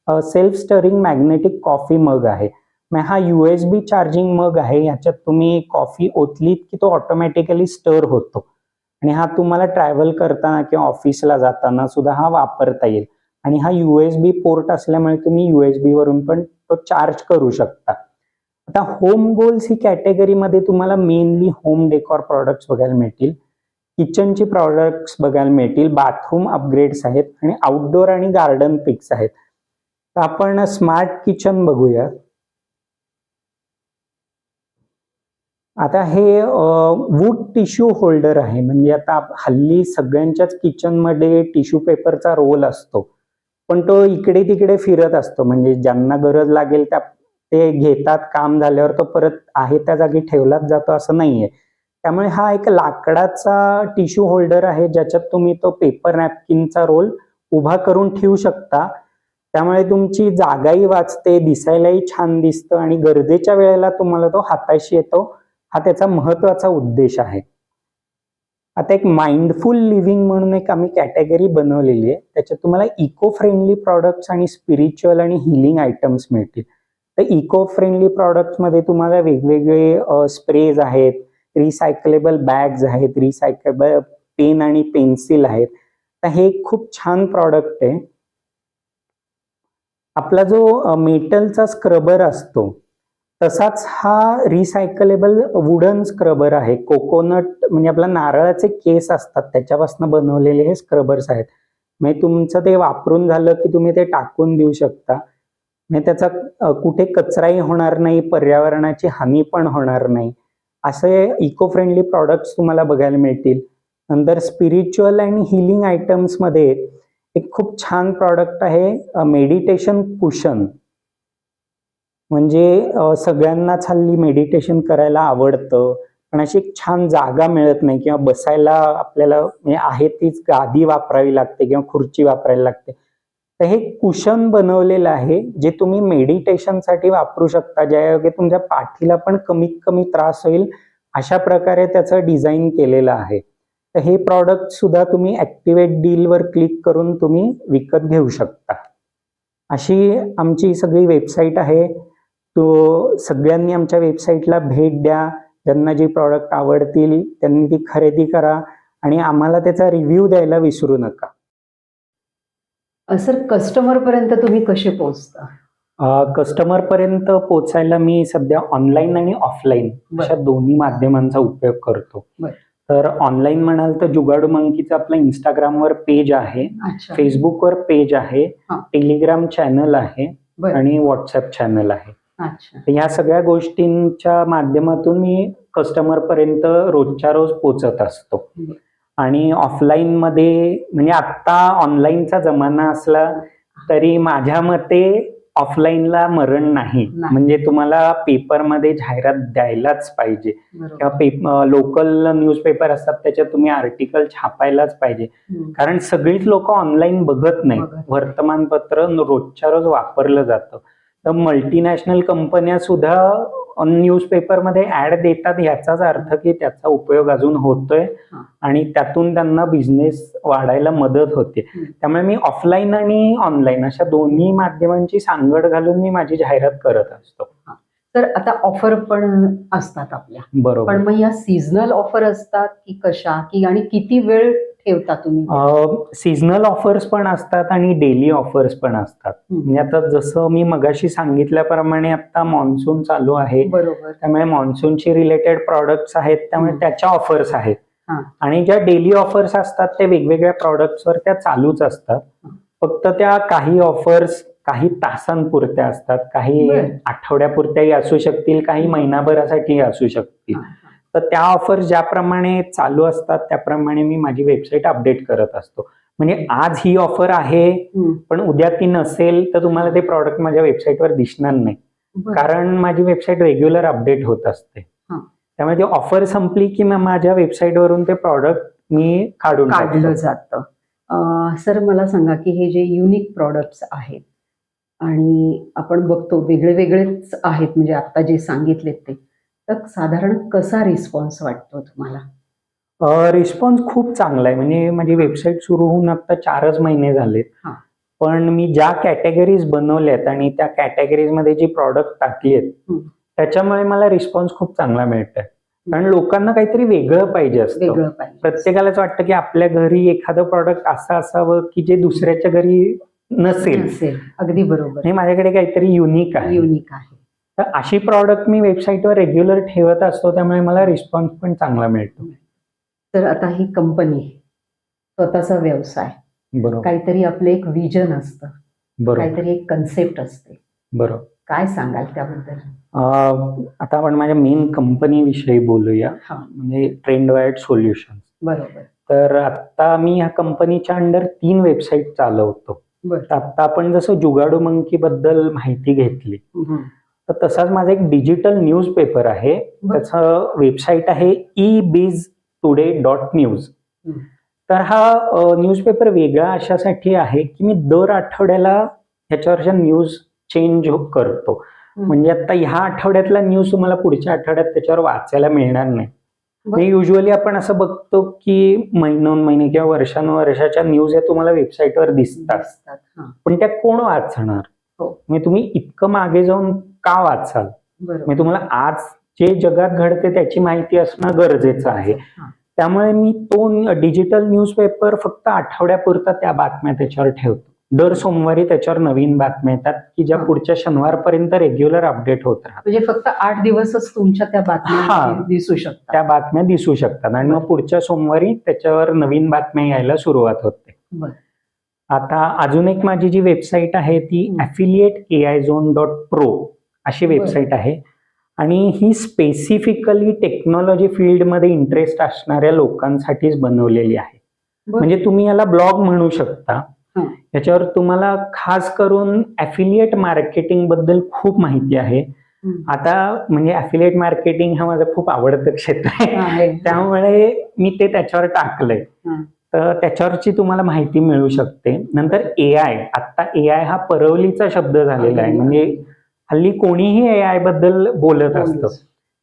self stirring magnetic coffee mug आहे. मग हा USB चार्जिंग मग आहे. याच्यात तुम्ही कॉफी ओतलीत की तो ऑटोमॅटिकली स्टर होतो आणि हा तुम्हाला ट्रॅव्हल करताना किंवा ऑफिसला जाताना सुद्धा हा वापरता येईल. आणि हा USB पोर्ट असल्यामुळे तुम्ही USB वरून पण तो चार्ज करू शकता. आता होम गोल्स ही कॅटेगरीमध्ये तुम्हाला मेनली होम डेकोर प्रॉडक्ट्स बघायला मिळतील, किचनची प्रॉडक्ट्स बघायला मिळतील, बाथरूम अपग्रेड्स आहेत आणि आउटडोअर आणि गार्डन पिक्स आहेत. तर आपण स्मार्ट किचन बघूया. आता हे वूड टिश्यू होल्डर आहे. म्हणजे आता हल्ली सगळ्यांच्याच किचनमध्ये टिश्यू पेपरचा रोल असतो, पण तो इकडे तिकडे फिरत असतो. म्हणजे ज्यांना गरज लागेल त्या ते घेतात, काम झाल्यावर तो परत आहे त्या जागी ठेवलाच जातो असं नाहीये. त्यामुळे हा एक लाकडाचा टिश्यू होल्डर आहे, ज्याच्यात तुम्ही तो पेपर नॅपकिनचा रोल उभा करून ठेवू शकता. त्यामुळे तुमची जागाही वाचते, दिसायलाही छान दिसतं आणि गरजेच्या वेळेला तुम्हाला तो हाताशी येतो. हा त्याचा महत्वाचा उद्देश आहे. आता एक माइंडफुल लिव्हिंग म्हणून एक आम्ही कॅटेगरी बनवलेली आहे. त्याच्यात तुम्हाला इको फ्रेंडली प्रॉडक्ट्स आणि स्पिरिच्युअल आणि हिलिंग आयटम्स मिळतील. तर इको फ्रेंडली प्रॉडक्ट्समध्ये तुम्हाला वेगवेगळे स्प्रेज आहेत, रिसायकलेबल बॅग्स आहेत, रिसायकलेबल पेन आणि पेन्सिल आहेत. तर हे एक खूप छान प्रॉडक्ट आहे. आपला जो मेटलचा स्क्रबर असतो तसाच हा रिसायकलेबल वुडन स्क्रबर आहे. कोकोनट म्हणजे आपला नारळाचे केस असतात त्याच्यापासून बनवलेले हे स्क्रबर्स आहेत. म्हणजे तुमचं ते वापरून झालं की तुम्ही ते टाकून देऊ शकता. म्हणजे त्याचा कुठे कचराही होणार नाही, पर्यावरणाची हानी पण होणार नाही. असे इको फ्रेंडली प्रॉडक्ट्स तुम्हाला बघायला मिळतील. नंतर स्पिरिच्युअल आणि हिलिंग आयटम्समध्ये एक खूप छान प्रॉडक्ट आहे मेडिटेशन कुशन. म्हणजे सगळ्यांनाच हल्ली मेडिटेशन करायला आवडतं, पण अशी एक छान जागा मिळत नाही किंवा बसायला आपल्याला म्हणजे आहे तीच गादी वापरावी लागते किंवा खुर्ची वापरायला लागते. तर हे कुशन बनवलेलं आहे जे तुम्ही मेडिटेशनसाठी वापरू शकता, ज्यायोगे तुमच्या पाठीला पण कमीत कमी त्रास होईल अशा प्रकारे त्याचं डिझाईन केलेलं आहे. तर हे प्रॉडक्ट सुद्धा तुम्ही ॲक्टिवेट डीलवर क्लिक करून तुम्ही विकत घेऊ शकता. अशी आमची सगळी वेबसाईट आहे. तो सगळ्यांनी आमच्या वेबसाईटला भेट द्या. ज्यांना जी प्रॉडक्ट आवडतील त्यांनी ती खरेदी करा आणि आम्हाला त्याचा रिव्ह्यू द्यायला विसरू नका. सर, कस्टमर पर्यंत तुम्ही कसे पोहोचता? कस्टमर पर्यंत पोचायला मी सध्या ऑनलाईन आणि ऑफलाईन अशा दोन्ही माध्यमांचा उपयोग करतो. बरं. तर ऑनलाईन म्हणाल तर जुगाडू मंकीचं आपलं इंस्टाग्रामवर पेज आहे, अच्छा. फेसबुकवर पेज आहे, हा. टेलिग्राम चॅनल आहे बरं. आणि व्हॉट्सअप चॅनल आहे. अच्छा. तर ह्या सगळ्या गोष्टींच्या माध्यमातून मी कस्टमर पर्यंत रोजच्या रोज पोचत असतो. बरं. आणि ऑफलाईन मध्ये म्हणजे आता ऑनलाईनचा जमाना असला तरी माझ्या मते ऑफलाईनला मरण नाही. नाही. म्हणजे तुम्हाला पेपरमध्ये जाहिरात द्यायलाच पाहिजे बरोबर. किंवा लोकल न्यूजपेपर असतात त्याच्यात तुम्ही आर्टिकल छापायलाच पाहिजे. कारण सगळीच लोक ऑनलाईन बघत नाही. वर्तमानपत्र रोजच्या रोज वापरलं जातं. तर मल्टीनॅशनल कंपन्या सुद्धा न्यूजपेपरमध्ये ऍड देतात, याचाच अर्थ की त्याचा उपयोग अजून होतोय आणि त्यातून त्यांना बिझनेस वाढायला मदत होते. त्यामुळे मी ऑफलाईन आणि ऑनलाईन अशा दोन्ही माध्यमांची सांगड घालून मी माझी जाहिरात करत असतो. तर आता ऑफर पण असतात आपल्या, बरोबर. पण मग या सीझनल ऑफर असतात की कशा, की आणि किती वेळ ठेवता तुम्ही? सीझनल ऑफर्स पण असतात आणि डेली ऑफर्स पण असतात. म्हणजे आता जसं मी मगाशी सांगितल्याप्रमाणे आता मान्सून चालू आहे, बरोबर, त्यामुळे मान्सूनशी रिलेटेड प्रॉडक्ट्स आहेत, त्यामुळे त्याच्या ऑफर्स आहेत. आणि ज्या डेली ऑफर्स असतात त्या वेगवेगळ्या प्रॉडक्ट्सवर त्या चालूच असतात. फक्त त्या काही ऑफर्स काही तासांपुरत्या असतात, काही आठवड्यापुरत्याही असू शकतील, काही महिनाभरासाठी असू शकतील. तर त्या ऑफर्स ज्याप्रमाणे चालू असतात त्याप्रमाणे मी माझी वेबसाईट अपडेट करत असतो. म्हणजे आज ही ऑफर आहे पण उद्या ती नसेल तर तुम्हाला ते प्रॉडक्ट माझ्या वेबसाईटवर दिसणार नाही, कारण माझी वेबसाईट रेग्युलर अपडेट होत असते. त्यामुळे ती ऑफर संपली की माझ्या वेबसाईटवरून ते प्रॉडक्ट मी काढलं जातं. सर, मला सांगा की हे जे युनिक प्रॉडक्ट्स आहेत आणि आपण बघतो वेगळे वेगळेच आहेत, म्हणजे आता जे सांगितले ते, तर साधारण कसा रिस्पॉन्स वाटतो तुम्हाला? रिस्पॉन्स खूप चांगला आहे. म्हणजे माझी वेबसाईट सुरू होऊन आता 4च महिने झालेत, पण मी ज्या कॅटेगरीज बनवल्यात आणि त्या कॅटेगरीज मध्ये जी प्रॉडक्ट टाकली आहेत त्याच्यामुळे मला रिस्पॉन्स खूप चांगला मिळतोय. कारण लोकांना काहीतरी वेगळं पाहिजे असतं. प्रत्येकालाच वाटतं की आपल्या घरी एखादं प्रॉडक्ट असं असावं की जे दुसऱ्याच्या घरी नसेल. अगदी बरोबर. हे माझ्याकडे काहीतरी युनिक आहे. तर अशी प्रॉडक्ट मी वेबसाईटवर रेग्युलर ठेवत असतो, त्यामुळे मला रिस्पॉन्स पण चांगला मिळतो. तर आता ही कंपनी, स्वतःचा व्यवसाय, बरोबर, काहीतरी आपलं एक विजन असतं, बरोबर, काहीतरी एक कन्सेप्ट असते, बरोबर. काय सांगाल त्याबद्दल? आता आपण माझ्या मेन कंपनी विषयी बोलूया, हा, म्हणजे ट्रेंडवायर्ड सोल्युशन. बरोबर. तर आता मी ह्या कंपनीच्या अंडर 3 वेबसाईट चालवतो. बरं. तर आता आपण जसं जुगाडू मंकी बद्दल माहिती घेतली, तर तसाच माझा एक डिजिटल न्यूज पेपर आहे. बरं. त्याचं वेबसाईट आहे ebiztoday.news. तर हा न्यूजपेपर वेगळा अशासाठी आहे की मी दर आठवड्याला ह्याच्यावरच्या न्यूज चेंज करतो. म्हणजे आता ह्या आठवड्यातला न्यूज तुम्हाला पुढच्या आठवड्यात त्याच्यावर वाचायला मिळणार नाही. बरं. युजली आपण असं बघतो की महिनोन-महिने किंवा वर्षानुवर्षाच्या न्यूज या तुम्हाला वेबसाईटवर दिसतात, हा. पण त्या कोण वाचणार? हो. म्हणजे तुम्ही इतकं मागे जाऊन का वाचाल? बरोबर. म्हणजे तुम्हाला आज जे जगात घडते त्याची माहिती असणं गरजेचं आहे. हा. त्यामुळे मी तो डिजिटल न्यूजपेपर फक्त आठवड्यापुरता त्या बातम्या त्याच्यावर ठेवतो. दर सोमवारी त्याच्यावर नवीन बातम्या येतात की ज्या हा. पुढच्या शनिवारपर्यंत रेग्युलर अपडेट होत राहतात. म्हणजे फक्त 8 दिवसच तुमच्या त्या बातम्या हा. दिसू शकतात. त्या बातम्या दिसू शकतात आणि मग पुढच्या सोमवारी त्याच्यावर नवीन बातम्या यायला सुरुवात होते. बरं. आता अजून एक माझी जी वेबसाईट आहे ती affiliateaizone.pro अशी वेबसाईट आहे आणि ही स्पेसिफिकली टेक्नॉलॉजी फील्डमध्ये इंटरेस्ट असणाऱ्या लोकांसाठीच बनवलेली आहे. म्हणजे तुम्ही याला ब्लॉग म्हणू शकता. याच्यावर तुम्हाला खास करून ॲफिलिएट मार्केटिंग बद्दल खूप माहिती आहे. आता म्हणजे ॲफिलिएट मार्केटिंग हा माझं खूप आवडतं क्षेत्र आहे, त्यामुळे मी ते त्याच्यावर टाकलंय. तर त्याच्यावरची तुम्हाला माहिती मिळू शकते. नंतर AI, आता AI हा परवलीचा शब्द झालेला आहे. म्हणजे हल्ली कोणीही AI बद्दल बोलत असतं.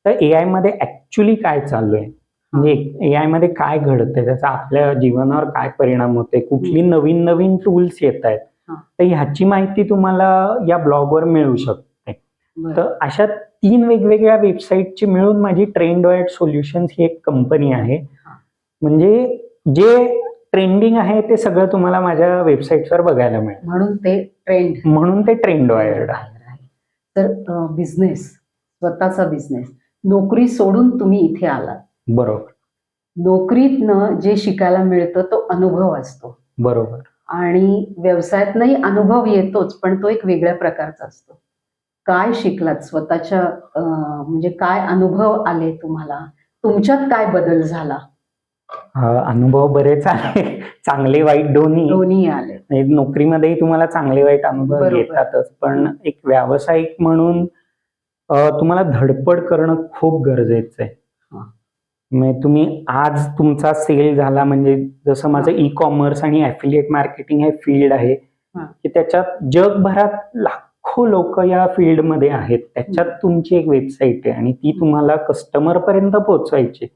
तर AI मध्ये ऍक्च्युली काय चालू आहे, म्हणजे AI मध्ये काय घडतंय, त्याचा आपल्या जीवनावर काय परिणाम होते, कुठली नवीन नवीन टूल्स येत आहेत, तर ह्याची माहिती तुम्हाला या ब्लॉगवर मिळू शकते. तर अशा 3 वेगवेगळ्या वेबसाईटची मिळून माझी ट्रेंडवायर्ड सोल्युशन्स ही एक कंपनी आहे. म्हणजे जे ट्रेंडिंग आहे ते सगळं तुम्हाला माझ्या वेबसाईटवर बघायला मिळेल. म्हणून ते ट्रेंडवायर्ड आहे. तर बिझनेस, स्वतःचा बिझनेस, नोकरी सोडून तुम्ही इथे आलात. बरोबर. नोकरीतनं जे शिकायला मिळतं तो अनुभव असतो. बरोबर. आणि व्यवसायातनंही अनुभव येतोच, पण तो एक वेगळ्या प्रकारचा असतो. काय शिकलात स्वतःच्या, म्हणजे काय अनुभव आले तुम्हाला, तुमच्यात काय बदल झाला? अनुभव बरेच आले, चांगले वाईट दोन्ही आले. नोकरीमध्येही तुम्हाला चांगले वाईट अनुभव येतातच, पण एक व्यावसायिक म्हणून तुम्हाला धडपड करणं खूप गरजेचं आहे. म्हणजे तुम्ही आज तुमचा सेल झाला, म्हणजे जसं माझं ई-कॉमर्स आणि ॲफिलिएट मार्केटिंग हे फील्ड आहे की त्याच्यात जगभरात लाखो लोक या फील्डमध्ये आहेत. त्याच्यात तुमची एक वेबसाईट आहे आणि ती तुम्हाला कस्टमर पर्यंत पोहोचवायची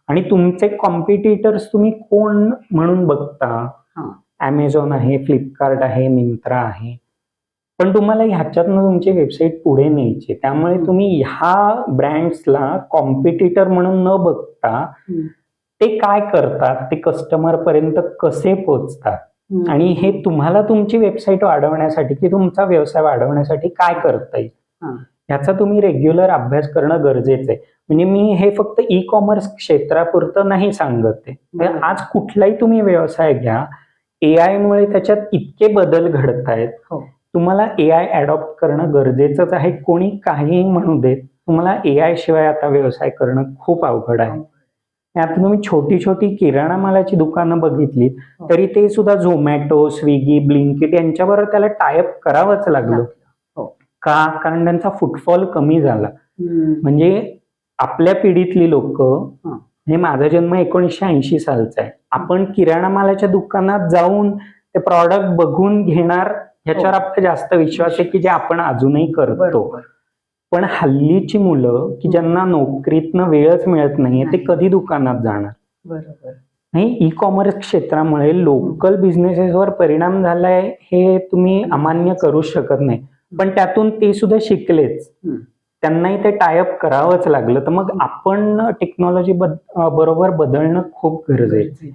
आणि तुमचे कॉम्पिटिटर्स तुम्ही कोण म्हणून बघता. Amazon आहे, फ्लिपकार्ट आहे, मिंत्रा आहे, पण तुम्हाला ह्याच्यातनं तुमची वेबसाईट पुढे न्यायची. त्यामुळे तुम्ही ह्या ब्रँड्सला कॉम्पिटिटर म्हणून न बघता ते काय करतात, ते कस्टमर पर्यंत कसे पोहोचतात आणि हे तुम्हाला तुमची वेबसाईट वाढवण्यासाठी की तुमचा व्यवसाय वाढवण्यासाठी काय करता येईल ह्याचा तुम्ही रेग्युलर अभ्यास करणं गरजेचं आहे. म्हणजे मी हे फक्त ई-कॉमर्स क्षेत्रापुरतं नाही सांगत आहे. आज कुठलाही तुम्ही व्यवसाय घ्या, AI मुळे त्याच्यात इतके बदल घडत आहेत, तुम्हाला AI अडॉप्ट करणं गरजेचंच आहे. कोणी काहीही म्हणू देत, तुम्हाला AI शिवाय आता व्यवसाय करणं खूप अवघड आहे. आता तुम्ही छोटी छोटी किराणा मालाची दुकानं बघितली तरी ते सुद्धा झोमॅटो, स्विगी, ब्लिंकिट यांच्याबरोबर त्याला टायअप करावंच लागलं. का? कारण त्यांचा फुटफॉल कमी झाला. म्हणजे आपल्या पिढीतली लोक, हे माझा जन्म 1980 सालचा आहे, आपण किराणा मालाच्या दुकानात जाऊन ते प्रॉडक्ट बघून घेणार ह्याच्यावर आपला जास्त विश्वास आहे की जे आपण अजूनही करतो. पण हल्लीची मुलं की ज्यांना नोकरीतनं वेळच मिळत नाहीये ते कधी दुकानात जाणार. नाही, ई-कॉमर्स क्षेत्रामुळे लोकल बिझनेसेसवर परिणाम झालाय हे तुम्ही अमान्य करू शकत नाही, पण त्यातून ते सुद्धा शिकलेच, त्यांनाही ते टायअप करावंच लागलं. तर मग आपण टेक्नॉलॉजी बरोबर बदलणं खूप गरजेचं आहे.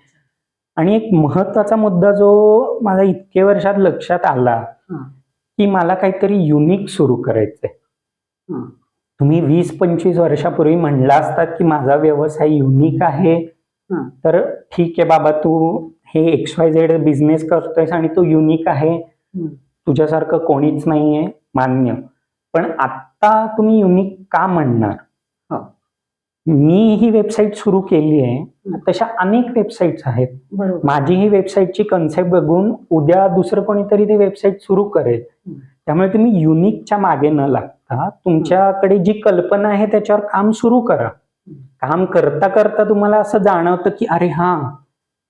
आणि एक महत्वाचा मुद्दा जो माझा इतके वर्षात लक्षात आला की मला काहीतरी युनिक सुरू करायचंय. तुम्ही 20-25 वर्षापूर्वी म्हणला असतात की माझा व्यवसाय युनिक आहे, तर ठीक आहे बाबा, तू हे XYZ बिझनेस करतोयस आणि तो युनिक आहे, तुझ्यासारखं कोणीच नाहीये, मान्य. पण आता तुम्ही युनिक का म्हणणार? हो. मी ही वेबसाईट सुरू केली आहे, तशा अनेक वेबसाईट्स आहेत. बरोबर. माझी ही वेबसाईटची कन्सेप्ट बघून उद्या दुसरं कोणीतरी ती वेबसाईट सुरू करेल. त्यामुळे तुम्ही युनिकच्या मागे न लागता तुमच्याकडे जी कल्पना आहे त्याच्यावर काम सुरू करा. काम करता करता तुम्हाला असं जाणवतं की अरे हा,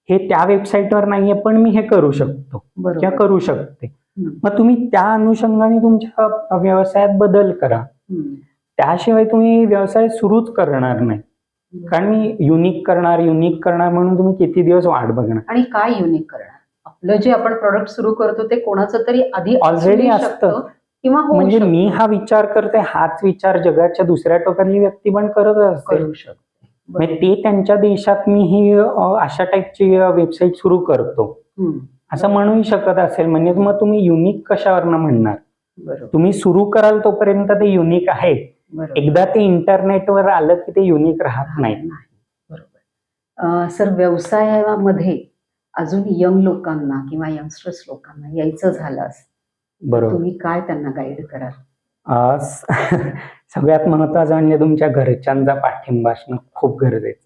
हे त्या वेबसाईटवर नाहीये पण मी हे करू शकतो किंवा करू शकते. मग तुम्ही त्या अनुषंगाने तुमच्या व्यवसायात बदल करा. त्याशिवाय तुम्ही व्यवसाय सुरूच करणार नाही. कारण मी युनिक करणार म्हणून तुम्ही किती दिवस वाट बघणार. आणि काय युनिक करणार? आपलं जे आपण प्रोडक्ट सुरू करतो ते कोणाचं तरी आधी ऑलरेडी असतं किंवा म्हणजे मी हा विचार करते, हाच विचार जगाच्या दुसऱ्या टोकातली व्यक्ती पण करत असते. म्हणजे ते त्यांच्या देशात मी ही अशा टाईपची वेबसाईट सुरू करतो असं म्हणूही शकत असेल. म्हणजे मग तुम्ही युनिक कशावरनं म्हणणार? तुम्ही सुरू कराल तोपर्यंत ते युनिक आहे. एकदा ते इंटरनेटवर आलं की ते युनिक राहत नाही. बरोबर. सर, व्यवसायामध्ये अजून यंग लोकांना किंवा यंगस्टर्स लोकांना यायचं झालं बरोबर, तुम्ही काय त्यांना गाईड कराल? सगळ्यात महत्वाचं म्हणजे तुमच्या घरच्यांचा पाठिंबा असणं खूप गरजेचं आहे.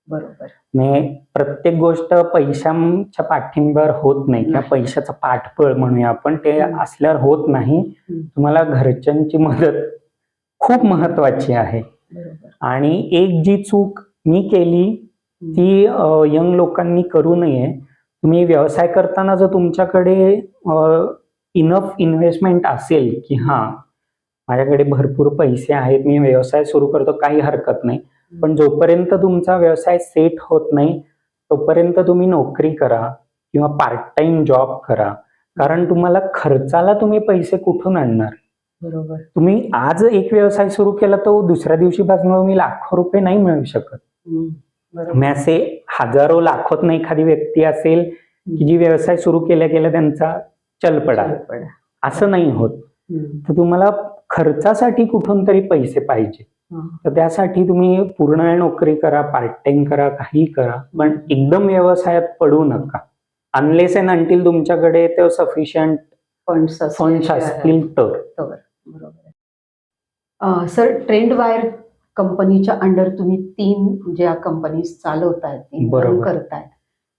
बरोबर. म्हणजे प्रत्येक गोष्ट पैशाच्या पाठिंब्यावर होत नाही किंवा पैशाचं पाठबळ म्हणूया आपण, ते असल्यावर होत नाही. तुम्हाला घरच्यांची मदत खूप महत्वाची आहे. आणि एक जी चूक मी केली ती यंग लोकांनी करू नये. तुम्ही व्यवसाय करताना जर तुमच्याकडे इनफ इन्व्हेस्टमेंट असेल की हा, माझ्याकडे भरपूर पैसे आहेत, मी व्यवसाय सुरू करतो, काही हरकत नाही. पण जोपर्यंत तुमचा व्यवसाय सेट होत नाही तोपर्यंत तुम्ही नोकरी करा किंवा पार्ट टाइम जॉब करा. कारण तुम्हाला खर्चाला तुम्ही पैसे कुठून आणणार? बरोबर. तुम्ही आज एक व्यवसाय सुरू केला तो दुसऱ्या दिवशीपासून तुम्ही लाखो रुपये नाही मिळवू शकत. मी असे हजारो लाखोत नाही एखादी व्यक्ती असेल की जी व्यवसाय सुरू केल्या केल्या त्यांचा चल पडा, असं नाही होत. तर तुम्हाला खर्चासाठी कुठून तरी पैसे पाहिजे. तर त्यासाठी तुम्ही पूर्ण वेळ नोकरी करा, पार्ट टाइम करा, काही करा, पण एकदम व्यवसायात पडू नका. अनलेस अँड अंटिल तुमच्याकडे ते सफिशियंट फंड्स असतील तर. बरोबर. सर, ट्रेंडवायर कंपनीच्या अंडर तुम्ही 3 ज्या कंपनीज चालवतायत, 3 रन करतायत,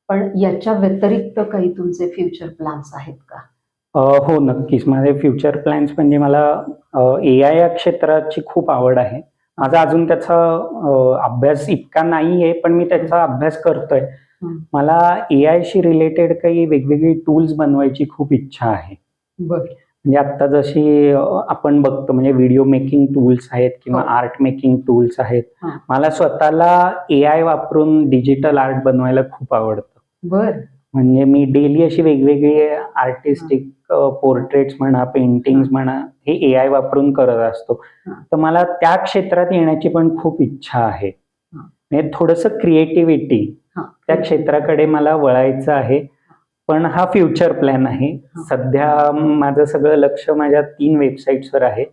पण याच्या व्यतिरिक्त काही तुमचे फ्युचर प्लॅन्स आहेत का? हो, नक्कीच. माझे फ्युचर प्लॅन्स म्हणजे मला AI या क्षेत्राची खूप आवड आहे. माझा अजून त्याचा अभ्यास इतका नाहीये, पण मी त्याचा अभ्यास करतोय. मला AI शी रिलेटेड काही वेगवेगळी टूल्स बनवायची खूप इच्छा आहे. म्हणजे आता जशी आपण बघतो म्हणजे व्हिडिओ मेकिंग टूल्स आहेत किंवा आर्ट मेकिंग टूल्स आहेत. मला स्वतःला AI वापरून डिजिटल आर्ट बनवायला खूप आवडतं. म्हणजे मी डेली अशी वेगवेगळी आर्टिस्टिक पोर्ट्रेट्स म्हणा, पेंटिंग्स म्हणा, हे AI वापरून करत असतो. तर मला त्या क्षेत्रात येण्याची पण खूप इच्छा आहे. म्हणजे थोडंसं क्रिएटिव्हिटी त्या क्षेत्राकडे मला वळायचं आहे. पण हा फ्युचर प्लॅन आहे. सध्या माझं सगळं लक्ष माझ्या 3 वेबसाईट्सवर आहे,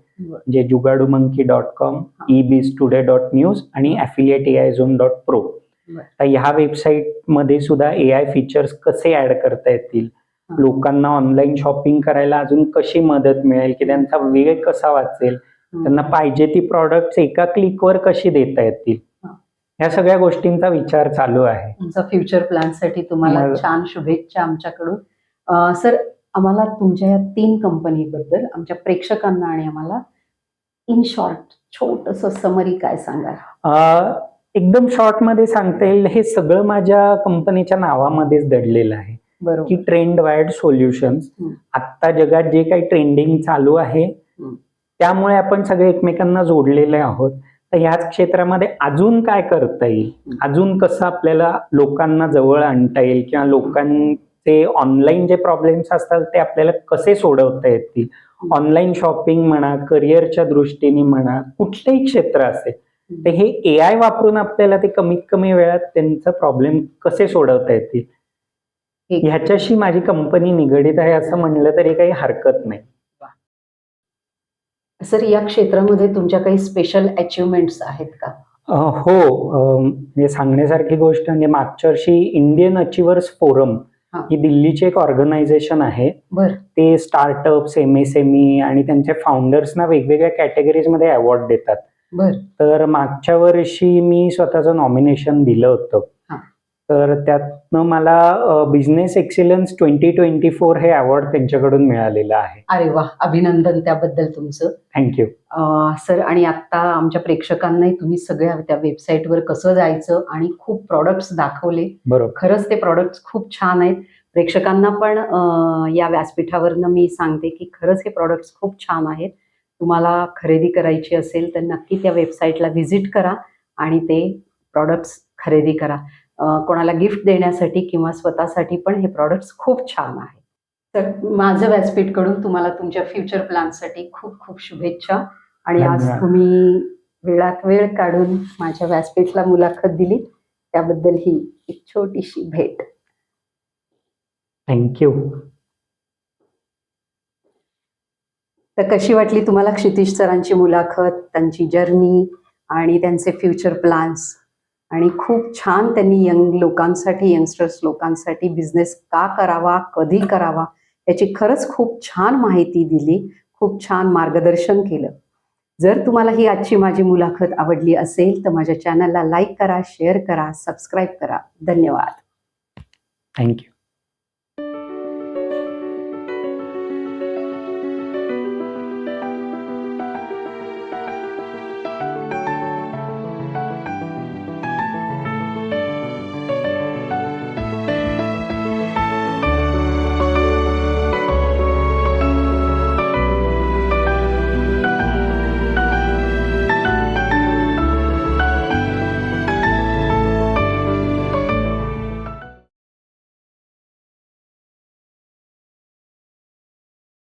जे jugadumonkey.com, ebiztoday.news आणि affiliateaizone.pro. तर ह्या वेबसाईट मध्ये सुद्धा AI फीचर्स कसे ऍड करता येतील, लोकांना ऑनलाईन शॉपिंग करायला अजून कशी मदत मिळेल, की त्यांचा वेळ कसा वाचेल, त्यांना पाहिजे ती प्रॉडक्ट्स एका क्लिकवर कशी देता येतील, या सगळ्या गोष्टींचा विचार चालू आहे. तुमचा फ्युचर प्लॅन साठी तुम्हाला छान शुभेच्छा आमच्याकडून. सर, आम्हाला तुमच्या या 3 कंपनीबद्दल आमच्या प्रेक्षकांना आणि आम्हाला इन शॉर्ट छोटंसं समरी काय सांगाल? एकदम शॉर्ट मध्ये सांगता येईल, हे सगळं माझ्या कंपनीच्या नावामध्येच दडलेलं आहे की ट्रेंडवायर्ड सोल्युशन्स. आता जगात जे काही ट्रेंडिंग चालू आहे त्यामुळे आपण सगळे एकमेकांना जोडलेले आहोत. तर ह्याच क्षेत्रामध्ये अजून काय करता येईल, अजून कसं आपल्याला लोकांना जवळ आणता येईल किंवा लोकांचे ऑनलाईन जे प्रॉब्लेम्स असतात ते आपल्याला कसे सोडवता येतील, ऑनलाईन शॉपिंग म्हणा, करिअरच्या दृष्टीने म्हणा, कुठलंही क्षेत्र असेल, तर हे AI वापरून आपल्याला ते कमीत कमी वेळात त्यांचा प्रॉब्लेम कसे सोडवता येतील, ह्याच्याशी माझी कंपनी निगडीत आहे असं म्हणलं तरी काही हरकत नाही. सर, या क्षेत्रामध्ये तुमच्या काही स्पेशल अचिव्हमेंट्स आहेत का? हो, म्हणजे सांगण्यासारखी गोष्ट म्हणजे मागच्या वर्षी इंडियन अचिव्हर्स फोरम हा. ही दिल्लीची एक ऑर्गनायझेशन आहे. बर. ते स्टार्टअप्स, MSME आणि त्यांच्या फाउंडर्सना वेगवेगळ्या कॅटेगरीज मध्ये अवॉर्ड देतात. बर. तर मागच्या वर्षी मी स्वतःचं नॉमिनेशन दिलं होतं. हा. तर त्यातनं मला बिझनेस एक्सिलन्स 2024 हे अवॉर्ड त्यांच्याकडून मिळालेलं आहे. अरे वा, अभिनंदन त्याबद्दल तुमचं. थँक्यू. सर, आणि आता आमच्या प्रेक्षकांनाही तुम्ही सगळ्या त्या वेबसाईटवर कसं जायचं आणि खूप प्रॉडक्ट्स दाखवले. बरोबर. खरंच ते प्रॉडक्ट्स खूप छान आहेत. प्रेक्षकांना पण या व्यासपीठावरनं मी सांगते की खरंच हे प्रॉडक्ट्स खूप छान आहेत. तुम्हाला खरेदी करायची असेल तर नक्की त्या वेबसाईटला व्हिजिट करा आणि ते प्रॉडक्ट्स खरेदी करा. कोणाला गिफ्ट देण्यासाठी किंवा स्वतःसाठी पण हे प्रॉडक्ट्स खूप छान आहेत. तर माझं व्यासपीठकडून तुम्हाला तुमच्या फ्युचर प्लॅनसाठी खूप खूप शुभेच्छा. आणि आज धन्यवाद. तुम्ही वेळात वेळ काढून माझ्या व्यासपीठला मुलाखत दिली त्याबद्दल ही एक छोटीशी भेट. थँक्यू. तर कशी वाटली तुम्हाला क्षितिज सरांची मुलाखत, त्यांची जर्नी आणि त्यांचे फ्युचर प्लॅन्स? आणि खूप छान त्यांनी यंगस्टर्स लोकांसाठी बिझनेस का करावा, कधी करावा याची खरंच खूप छान माहिती दिली, खूप छान मार्गदर्शन केलं. जर तुम्हाला ही आजची माझी मुलाखत आवडली असेल तर माझ्या चॅनलला लाईक करा, शेअर करा, सबस्क्राईब करा. धन्यवाद. थँक्यू.